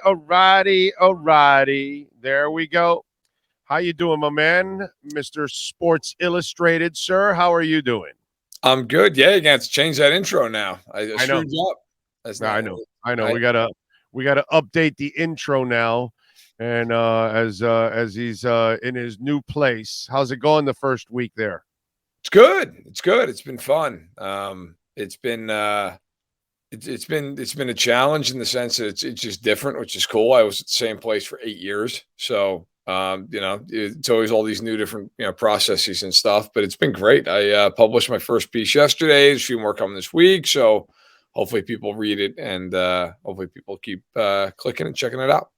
Alrighty. There we go. How you doing, my man? Mr. Sports Illustrated, sir. How are you doing? I'm good. Yeah, you're gonna have to change that intro now. I I know. screwed you up. That's I not. know. I know. We gotta update the intro now. And as he's in his new place. How's it going the first week there? It's good. It's good. It's been fun. It's been a challenge in the sense that it's just different, which is cool. I was at the same place for 8 years, so it's always all these new different processes and stuff. But it's been great. I published my first piece yesterday. There's a few more coming this week, so hopefully people read it and hopefully people keep clicking and checking it out.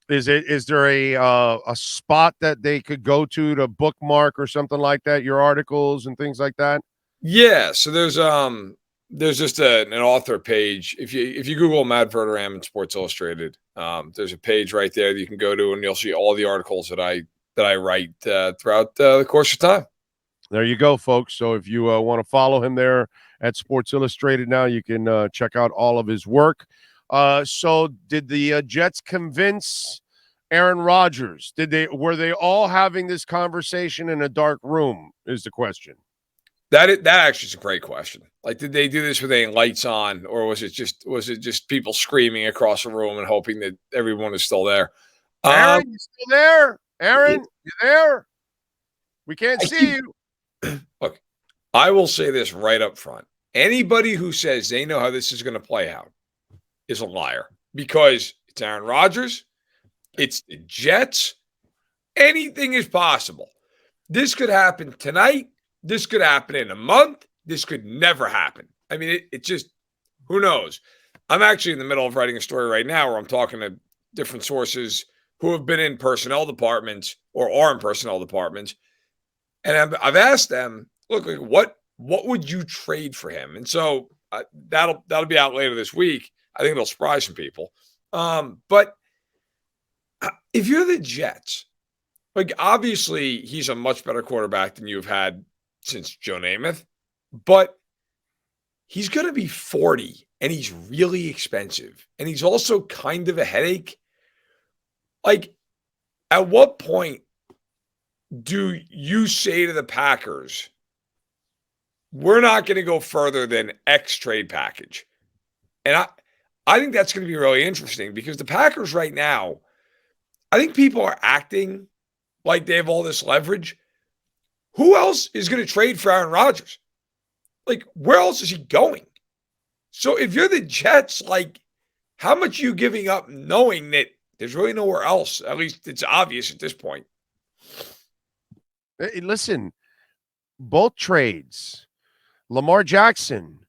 Is there a spot that they could go to bookmark or something like that? Your articles and things like that. Yeah. So there's just an author page. If you Google Matt Verderame and Sports Illustrated, there's a page right there that you can go to, and you'll see all the articles that I write throughout the course of time. There you go, folks. So if you want to follow him there at Sports Illustrated now, you can check out all of his work. So did the Jets convince Aaron Rodgers? Were they all having this conversation in a dark room is the question. That actually is a great question. Like, did they do this with any lights on, or was it just people screaming across the room and hoping that everyone is still there? Aaron, you still there? Aaron, you there? We can't see you. Look, I will say this right up front. Anybody who says they know how this is going to play out is a liar, because it's Aaron Rodgers, it's the Jets. Anything is possible. This could happen tonight. This could happen in a month. This could never happen. I mean, it just, who knows? I'm actually in the middle of writing a story right now where I'm talking to different sources who have been in personnel departments or are in personnel departments. And I've asked them, look, what would you trade for him? And so that'll be out later this week. I think it'll surprise some people. But if you're the Jets, like, obviously he's a much better quarterback than you've had since Joe Namath, but he's going to be 40 and he's really expensive. And he's also kind of a headache. Like, at what point do you say to the Packers, we're not going to go further than X trade package? And I think that's going to be really interesting, because the Packers right now, I think people are acting like they have all this leverage. Who else is going to trade for Aaron Rodgers? Like, where else is he going? So if you're the Jets, like, how much are you giving up knowing that there's really nowhere else? At least it's obvious at this point. Hey, listen, both trades, Lamar Jackson,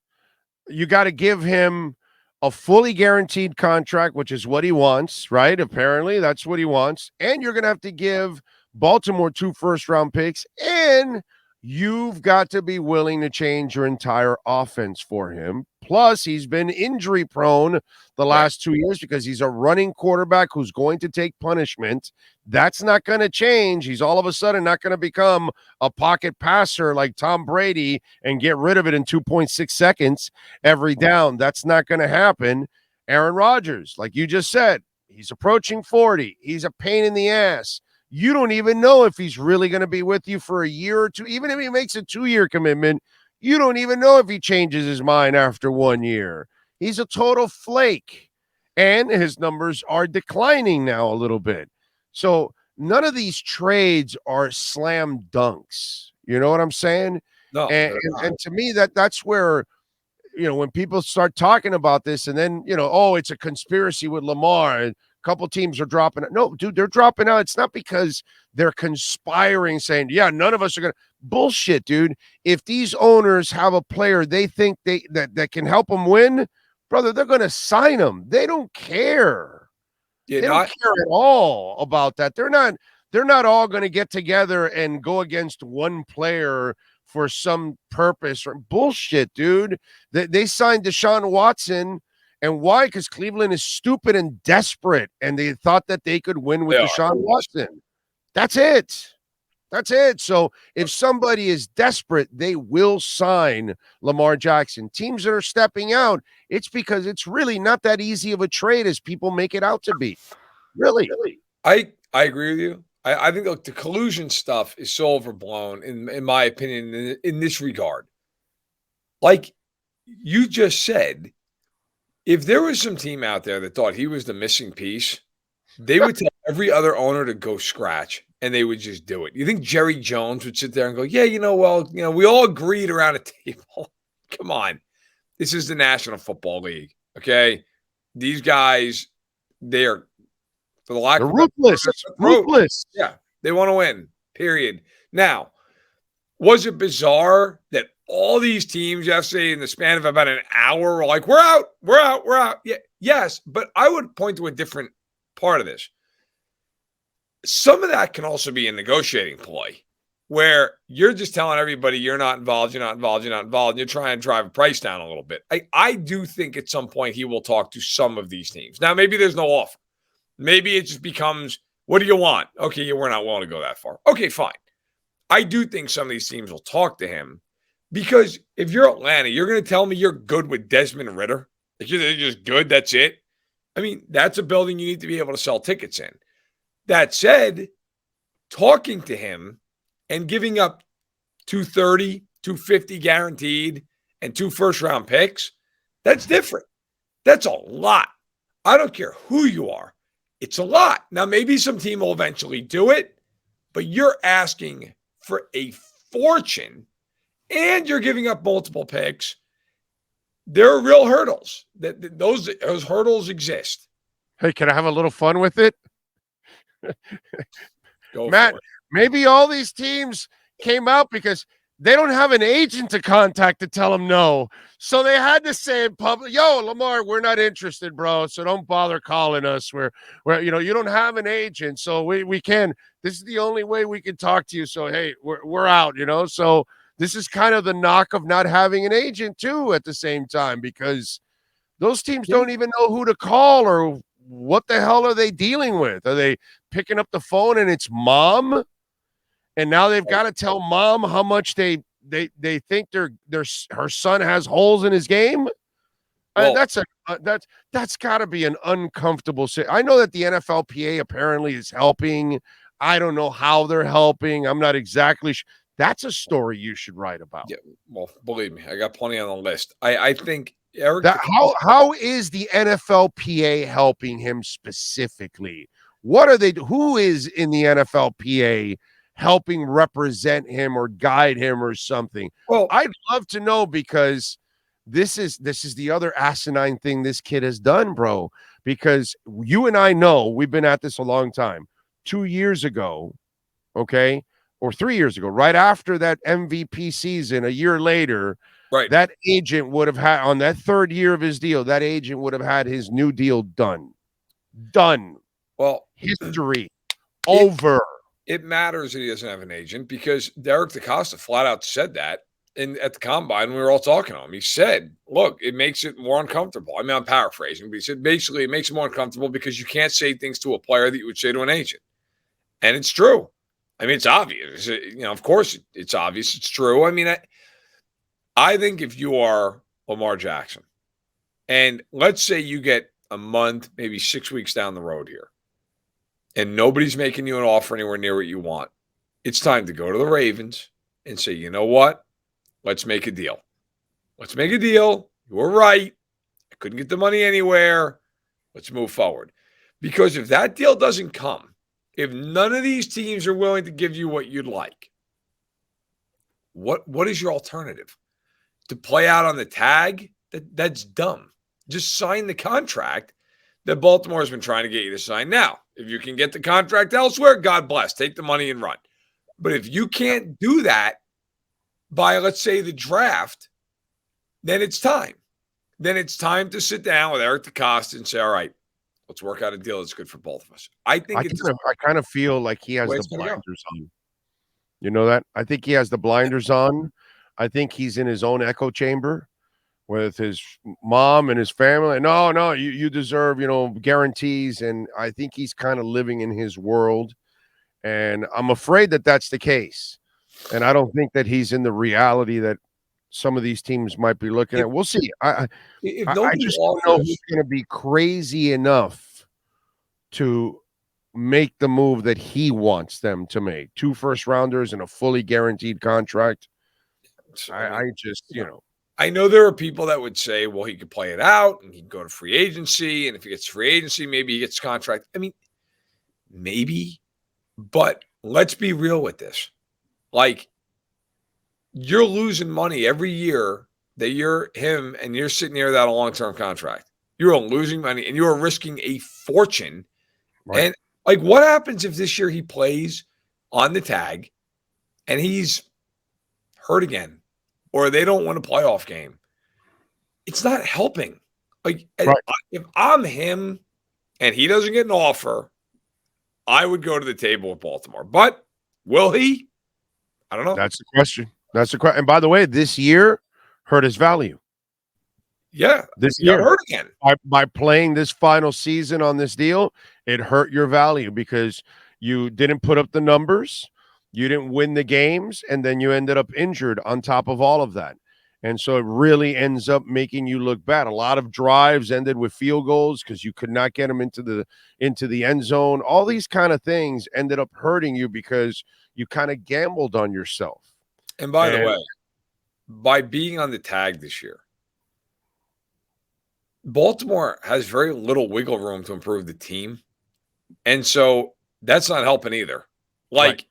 you got to give him a fully guaranteed contract, which is what he wants, right? Apparently, that's what he wants. And you're going to have to give Baltimore 2 first-round picks, and you've got to be willing to change your entire offense for him. Plus, he's been injury-prone the last 2 years because he's a running quarterback who's going to take punishment. That's not going to change. He's all of a sudden not going to become a pocket passer like Tom Brady and get rid of it in 2.6 seconds every down. That's not going to happen. Aaron Rodgers, like you just said, he's approaching 40. He's a pain in the ass. You don't even know if he's really going to be with you for a year or two. Even if he makes a 2-year commitment, you don't even know if he changes his mind after 1 year. He's a total flake. And his numbers are declining now a little bit. So none of these trades are slam dunks. You know what I'm saying? No. And to me, that's where, when people start talking about this, and then, it's a conspiracy with Lamar, and couple teams are dropping out. No, dude, they're dropping out. It's not because they're conspiring, saying, yeah, none of us are going to. Bullshit, dude. If these owners have a player they think that can help them win, brother, they're going to sign them. They don't care. They don't care at all about that. They're not all going to get together and go against one player for some purpose or bullshit, dude. They signed Deshaun Watson. And why? Because Cleveland is stupid and desperate, and they thought that they could win with Deshaun Watson. That's it. That's it. So if somebody is desperate, they will sign Lamar Jackson. Teams that are stepping out, it's because it's really not that easy of a trade as people make it out to be. Really. I agree with you. I think, look, the collusion stuff is so overblown, in my opinion, in this regard. Like you just said, if there was some team out there that thought he was the missing piece, they would tell every other owner to go scratch, and they would just do it. You think Jerry Jones would sit there and go, yeah, we all agreed around a table. Come on. This is the National Football League, okay? These guys, they're, for the lack They're of ruthless. Yeah, they want to win, period. Now, was it bizarre that all these teams yesterday in the span of about an hour were like, we're out. Yeah, yes, but I would point to a different part of this. Some of that can also be a negotiating ploy where you're just telling everybody you're not involved, and you're trying to drive a price down a little bit. I do think at some point he will talk to some of these teams. Now, maybe there's no offer. Maybe it just becomes, what do you want? Okay, we're not willing to go that far. Okay, fine. I do think some of these teams will talk to him because if you're Atlanta, you're going to tell me you're good with Desmond Ridder. Like you're just good, that's it. I mean, that's a building you need to be able to sell tickets in. That said, talking to him and giving up 230, 250 guaranteed, and 2 first-round picks, that's different. That's a lot. I don't care who you are. It's a lot. Now, maybe some team will eventually do it, but you're asking for a fortune and you're giving up multiple picks. There are real hurdles. Those hurdles exist. Hey, can I have a little fun with it? Go Matt, for it. maybe all these teams came out because they don't have an agent to contact to tell them no. So they had to say in public, yo, Lamar, we're not interested, bro. So don't bother calling us. We're you don't have an agent. So we can, this is the only way we can talk to you. So, hey, we're out, So this is kind of the knock of not having an agent too at the same time, because those teams don't even know who to call or what the hell are they dealing with? Are they picking up the phone and it's mom? And now they've got to tell mom how much they think her son has holes in his game. Well, That's got to be an uncomfortable. I know that the NFLPA apparently is helping. I don't know how they're helping. I'm not exactly sure. That's a story you should write about. Yeah, well, believe me, I got plenty on the list. I think Eric. How is the NFLPA helping him specifically? What are they? Who is in the NFLPA helping represent him or guide him or something? Well, I'd love to know, because this is the other asinine thing this kid has done, bro. Because you and I know we've been at this a long time. 2 years ago, okay, or 3 years ago, right after that MVP season, a year later, right, that agent would have had, on that third year of his deal, that agent would have had his new deal done. Well, history over. It matters that he doesn't have an agent, because Derek DeCosta flat out said that at the combine when we were all talking to him. He said, look, it makes it more uncomfortable. I mean, I'm paraphrasing, but he said basically it makes it more uncomfortable because you can't say things to a player that you would say to an agent. And it's true. I mean, it's obvious. Of course it's obvious. It's true. I mean, I think if you are Lamar Jackson, and let's say you get a month, maybe 6 weeks down the road here, and nobody's making you an offer anywhere near what you want, it's time to go to the Ravens and say, you know what? Let's make a deal. Let's make a deal. You were right. I couldn't get the money anywhere. Let's move forward. Because if that deal doesn't come, if none of these teams are willing to give you what you'd like, what is your alternative? To play out on the tag? That's dumb. Just sign the contract that Baltimore has been trying to get you to sign. Now, if you can get the contract elsewhere, God bless. Take the money and run. But if you can't do that by, let's say, the draft, then it's time. Then it's time to sit down with Eric DeCosta and say, all right, let's work out a deal that's good for both of us. I kind of feel like he has the blinders on. You know that? I think he has the blinders on. I think he's in his own echo chamber with his mom and his family. No, you deserve, guarantees. And I think he's kind of living in his world. And I'm afraid that that's the case. And I don't think that he's in the reality that some of these teams might be looking If, at. We'll see. if I nobody just don't know who's offers, going to be crazy enough to make the move that he wants them to make. 2 first rounders and a fully guaranteed contract. I just, I know there are people that would say, well, he could play it out and he'd go to free agency. And if he gets free agency, maybe he gets contract. I mean, maybe, but let's be real with this. Like, you're losing money every year that you're him and you're sitting there without a long-term contract. You're losing money and you're risking a fortune. right. And like, what happens if this year he plays on the tag and he's hurt again, or they don't win a playoff game? It's not helping. Like, Right. if I'm him and he doesn't get an offer, I would go to the table with Baltimore. But will he? I don't know. That's the question. That's the question. And by the way, this year hurt his value. Yeah, This he got year hurt again. by playing this final season on this deal, it hurt your value because you didn't put up the numbers, you didn't win the games, and then you ended up injured on top of all of that. And so it really ends up making you look bad. A lot of drives ended with field goals because you could not get them into the end zone. All these kind of things ended up hurting you because you kind of gambled on yourself. And by the way, by being on the tag this year, Baltimore has very little wiggle room to improve the team. And so that's not helping either. Like, Right.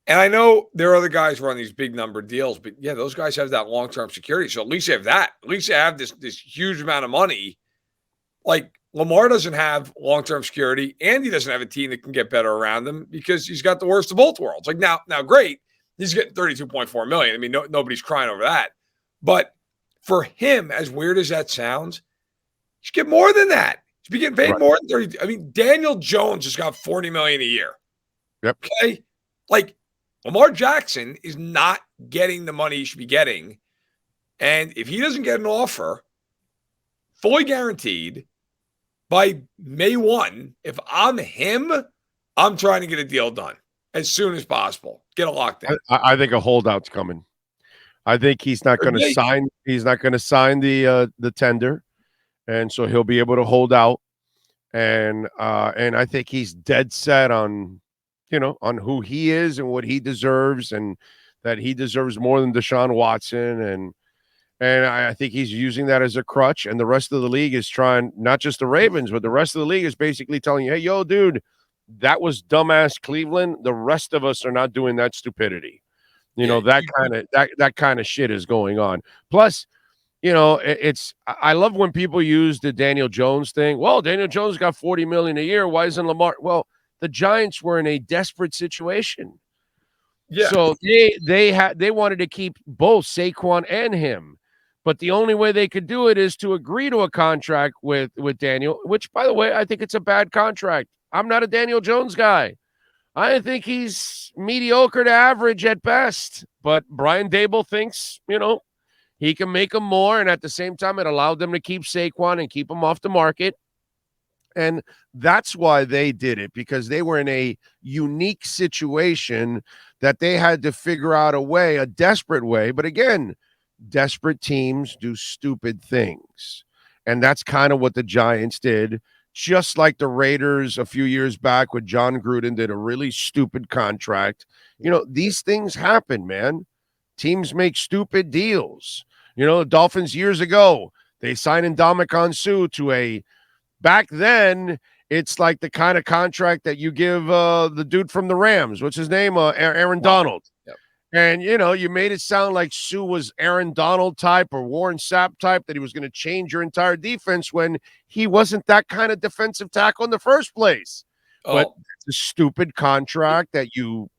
And I know there are other guys who are on these big number deals, but yeah, those guys have that long-term security. So at least you have that. At least you have this huge amount of money. Like, Lamar doesn't have long-term security, and he doesn't have a team that can get better around him because he's got the worst of both worlds. Like, now great, he's getting $32.4 million. I mean, nobody's crying over that. But for him, as weird as that sounds, he should get more than that. He should be getting paid more than 30. I mean, Daniel Jones has got $40 million a year. Yep. Okay. Like, Lamar Jackson is not getting the money he should be getting. And if he doesn't get an offer, fully guaranteed, by May 1, if I'm him, I'm trying to get a deal done as soon as possible. Get a lockdown. I think a holdout's coming. I think he's not going to sign. He's not going to sign the tender, and so he'll be able to hold out. And I think he's dead set on who he is and what he deserves, and that he deserves more than Deshaun Watson. And I think he's using that as a crutch. And the rest of the league is trying, not just the Ravens, but the rest of the league is basically telling you, hey, yo, dude, that was dumbass Cleveland. The rest of us are not doing that stupidity. That kind of shit is going on. Plus, I love when people use the Daniel Jones thing. Well, Daniel Jones got $40 million a year. Why isn't Lamar? Well, the Giants were in a desperate situation. Yeah. So they wanted to keep both Saquon and him. But the only way they could do it is to agree to a contract with Daniel, which, by the way, I think it's a bad contract. I'm not a Daniel Jones guy. I think he's mediocre to average at best. But Brian Daboll thinks, he can make them more. And at the same time, it allowed them to keep Saquon and keep him off the market. And that's why they did it, because they were in a unique situation that they had to figure out a desperate way. But again, desperate teams do stupid things. And that's kind of what the Giants did, just like the Raiders a few years back with John Gruden did a really stupid contract. These things happen, man. Teams make stupid deals. The Dolphins years ago, they signed Ndamukong Suh to back then, it's like the kind of contract that you give the dude from the Rams. What's his name? Aaron Donald. Yep. And, you made it sound like Suh was Aaron Donald type or Warren Sapp type, that he was going to change your entire defense when he wasn't that kind of defensive tackle in the first place. But it's a stupid contract that you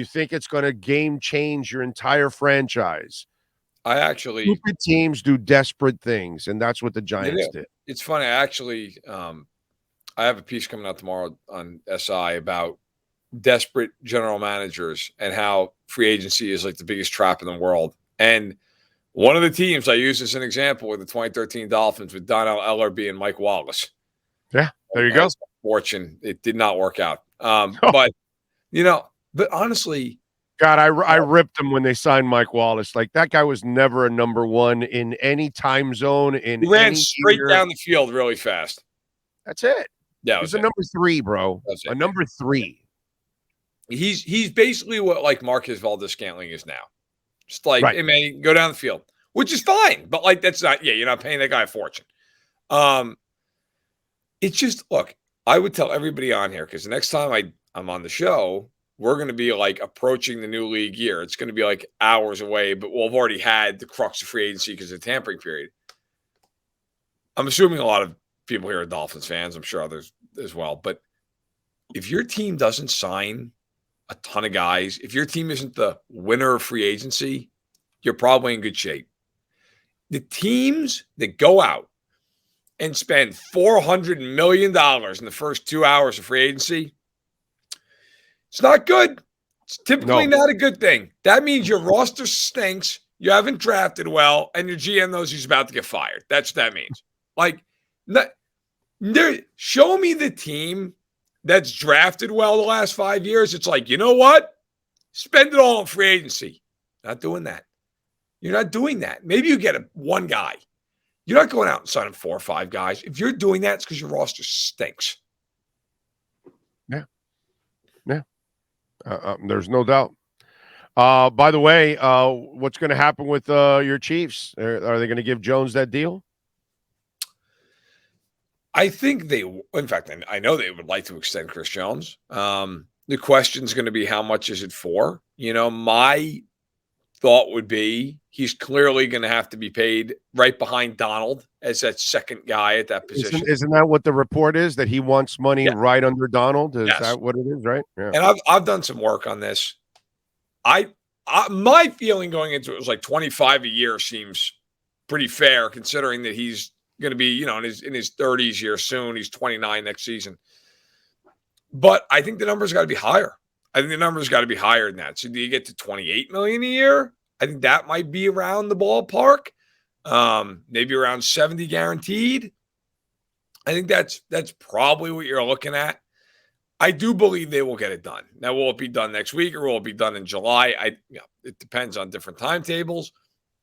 think it's going to game change your entire franchise. Stupid teams do desperate things, and that's what the Giants did. It's funny. I have a piece coming out tomorrow on SI about desperate general managers and how free agency is like the biggest trap in the world. And one of the teams I use as an example were the 2013 Dolphins with Donnell Ellerbe and Mike Wallace. Yeah, there you go. Fortune, it did not work out. But but honestly, God, I ripped him when they signed Mike Wallace. Like, that guy was never a number one in any time zone, in he ran any straight year. down the field really fast. That's it. Yeah, He was a number 3, bro. A number 3. He's basically what like Marcus Valdes-Scantling is now. Just like, Right. hey man, you can go down the field, which is fine. But like, that's not. Yeah, you're not paying that guy a fortune. It's just, look, I would tell everybody on here, because the next time I'm on the show, we're going to be like approaching the new league year. It's going to be like hours away, but we'll have already had the crux of free agency because of the tampering period. I'm assuming a lot of people here are Dolphins fans. I'm sure others as well. But if your team doesn't sign a ton of guys, if your team isn't the winner of free agency, you're probably in good shape. The teams that go out and spend $400 million in the first 2 hours of free agency, it's not good. It's typically not a good thing. That means your roster stinks, you haven't drafted well, and your GM knows he's about to get fired. That's what that means. Like, show me the team that's drafted well the last 5 years. It's like, you know what? Spend it all on free agency. Not doing that. You're not doing that. Maybe you get one guy. You're not going out and signing 4 or 5 guys. If you're doing that, it's because your roster stinks. Yeah. There's no doubt. By the way, what's going to happen with your Chiefs? Are they going to give Jones that deal? I think in fact, I know they would like to extend Chris Jones. The question is going to be, how much is it for? My thought would be he's clearly going to have to be paid right behind Donald as that second guy at that position. Isn't that what the report is, that he wants money right under Donald? Is that what it is, right? Yeah. And I've done some work on this. My feeling going into it was like 25 a year seems pretty fair, considering that he's going to be, in his 30s year soon. He's 29 next season. But I think the numbers got to be higher. I think the numbers got to be higher than that. So do you get to 28 million a year? I think that might be around the ballpark. Maybe around 70 guaranteed. I think that's probably what you're looking at. I do believe they will get it done. Now, will it be done next week or will it be done in July? It depends on different timetables,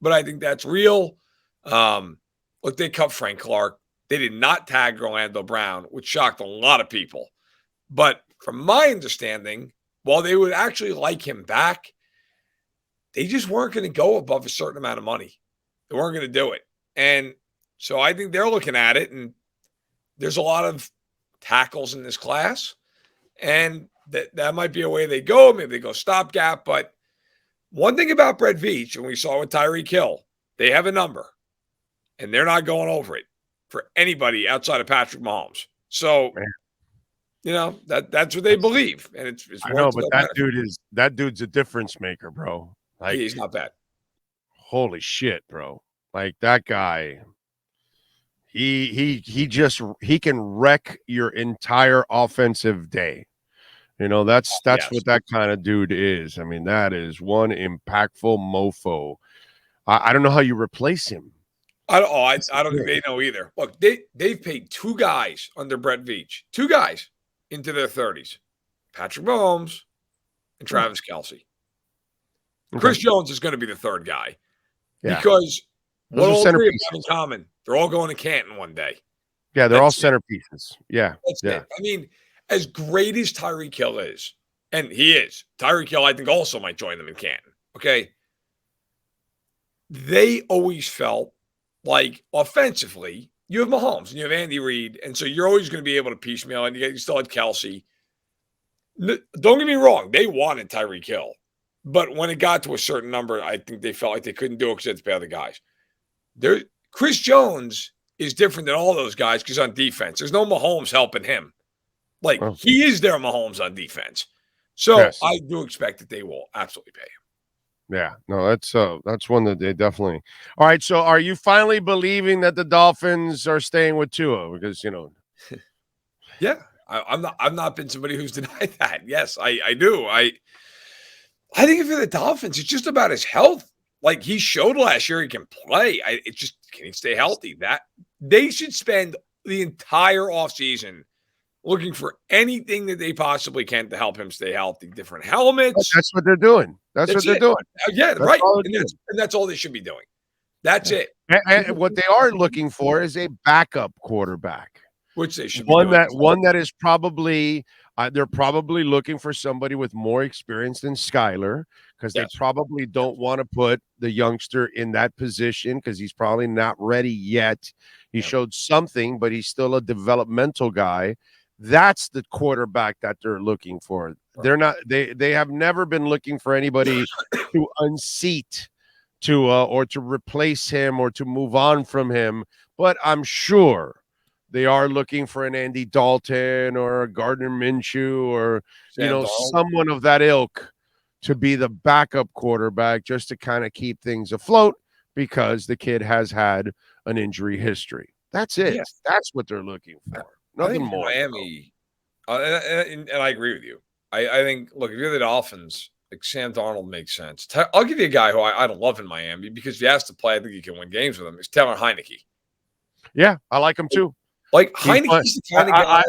but I think that's real. Look, they cut Frank Clark. They did not tag Orlando Brown, which shocked a lot of people. But from my understanding, while they would actually like him back, they just weren't going to go above a certain amount of money. They weren't going to do it. And so I think they're looking at it, and there's a lot of tackles in this class, and that might be a way they go. Maybe they go stopgap. But one thing about Blvd, and we saw with Tyreek Hill, they have a number, and they're not going over it for anybody outside of Patrick Mahomes. So, that's what they believe, and it's I know, but that dude's a difference maker, bro. Like, he's not bad. Holy shit, bro! Like, that guy, he can wreck your entire offensive day. That's what that kind of dude is. I mean, that is one impactful mofo. I don't know how you replace him. I don't think they know either. Look, they've paid 2 guys under Blvd, 2 guys into their 30s, Patrick Mahomes and Travis Kelce. Okay. Chris Jones is going to be the 3rd guy because what all 3 of them have in common? They're all going to Canton one day. Yeah, they're all centerpieces. Yeah. That's it. I mean, as great as Tyreek Hill is, and he is, Tyreek Hill, I think, also might join them in Canton. Okay. They always felt like offensively, you have Mahomes and you have Andy Reid, and so you're always going to be able to piecemeal, and you still had Kelce. Don't get me wrong, they wanted Tyreek Hill, but when it got to a certain number, I think they felt like they couldn't do it because they had to pay other guys. Chris Jones is different than all those guys because on defense, there's no Mahomes helping him. Like, he is their Mahomes on defense. So I do expect that they will absolutely pay him. Yeah, no, that's one that they definitely. All right, so are you finally believing that the Dolphins are staying with Tua? Because yeah, I've not been somebody who's denied that. Yes, I do. I think if you're the Dolphins, it's just about his health. Like, he showed last year he can play. Can he stay healthy? That they should spend the entire offseason looking for anything that they possibly can to help him stay healthy. Different helmets. That's what they're doing. That's what they're doing. Yeah, That's right. all they're And doing. that's all they should be doing. That's it. And what they are looking for is a backup quarterback. Which they should be doing. One that is probably they're probably looking for somebody with more experience than Skyler, because they probably don't want to put the youngster in that position because he's probably not ready yet. He showed something, but he's still a developmental guy. That's the quarterback that they're looking for. They're not. They have never been looking for anybody to unseat, or to replace him or to move on from him. But I'm sure they are looking for an Andy Dalton or a Gardner Minshew or someone of that ilk to be the backup quarterback, just to kind of keep things afloat, because the kid has had an injury history. That's it. Yes. That's what they're looking for. Nothing more. Miami, and I agree with you. I think, look, if you're the Dolphins, like Sam Darnold makes sense. I'll give you a guy who I don't love in Miami, because if he has to play, I think you can win games with him. It's Taylor Heineke. Yeah, I like him too. Like Heineke's the kind of guy.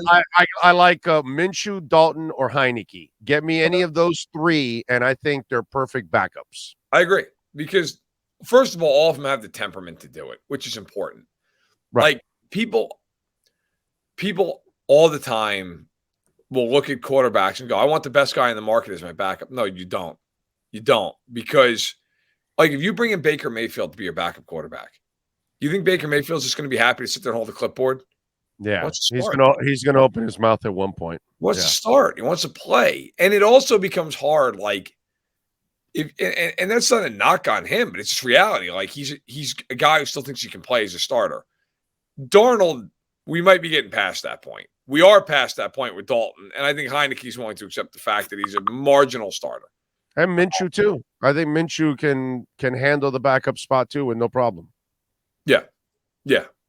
I like Minshew, Dalton, or Heineke. Get me any of those three, and I think they're perfect backups. I agree, because first of all of them have the temperament to do it, which is important. Right. Like people all the time will look at quarterbacks and go, I want the best guy in the market as my backup. No, you don't. You don't. Because, like, if you bring in Baker Mayfield to be your backup quarterback, you think Baker Mayfield's just going to be happy to sit there and hold the clipboard? Yeah, he's gonna open his mouth at one point. He wants to start. He wants to play. And it also becomes hard, like, and that's not a knock on him, but it's just reality. Like, he's a guy who still thinks he can play as a starter. Darnold, we might be getting past that point. We are past that point with Dalton, and I think Heineke's willing to accept the fact that he's a marginal starter. And Minshew too. I think Minshew can handle the backup spot too with no problem. Yeah.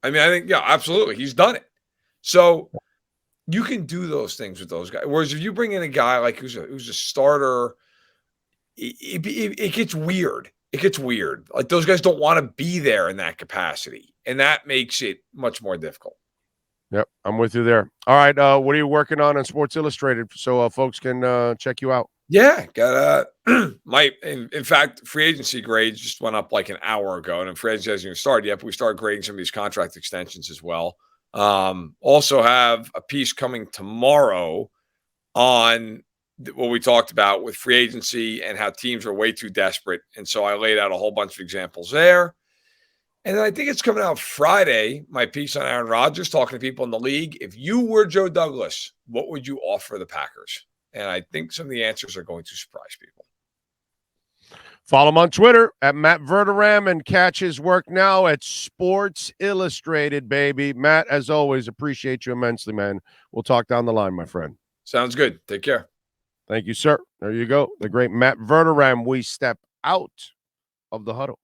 I mean, I think absolutely. He's done it. So you can do those things with those guys. Whereas if you bring in a guy like who's a starter, it gets weird. It gets weird. Like, those guys don't want to be there in that capacity, and that makes it much more difficult. Yep, I'm with you there. All right, what are you working on Sports Illustrated so folks can check you out? Yeah, got in fact, free agency grades just went up like an hour ago, and free agency hasn't even started yet, but we started grading some of these contract extensions as well. Also have a piece coming tomorrow on what we talked about with free agency and how teams are way too desperate. And so I laid out a whole bunch of examples there. And then I think it's coming out Friday, my piece on Aaron Rodgers, talking to people in the league. If you were Joe Douglas, what would you offer the Packers? And I think some of the answers are going to surprise people. Follow him on Twitter at Matt Verderame, and catch his work now at Sports Illustrated, baby. Matt, as always, appreciate you immensely, man. We'll talk down the line, my friend. Sounds good. Take care. Thank you, sir. There you go. The great Matt Verderame. We step out of the huddle.